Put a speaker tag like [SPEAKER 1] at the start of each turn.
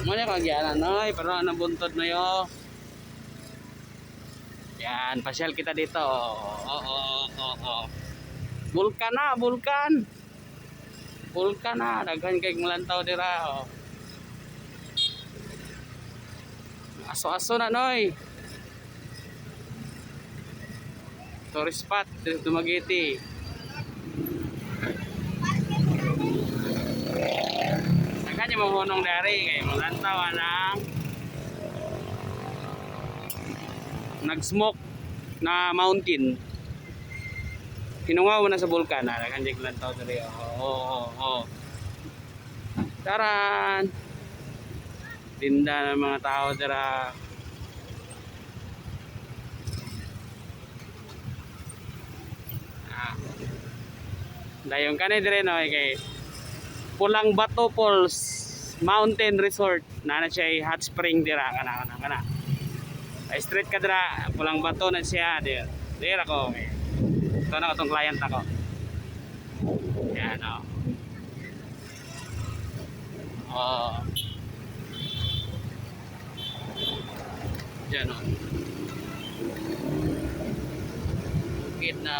[SPEAKER 1] Muna kagyanan noy, pero nabuntod na yo. Yan, pasyal kita dito. Oo. Bulkan na, bulkan. Bulkan na, daghan kay mulantaw dira. Oh. Aso-aso na noy. Tourist spot, Dumaguete. Saka niya mahunong dari kay mulantaw ng nag-smoke na mountain. Hinungaw na sa bulkan na kanjik lantaw dali. Oo. Taran. Tinda ng mga tao dira. Dayon kanay dire no kay Pulang Bato Falls Mountain Resort. Nana siya hot spring dira kana. Ay straight ka dira, Pulang Bato na siya dir. Dir ako. Ito na itong client ako. Yan o. Yan o. Bukid na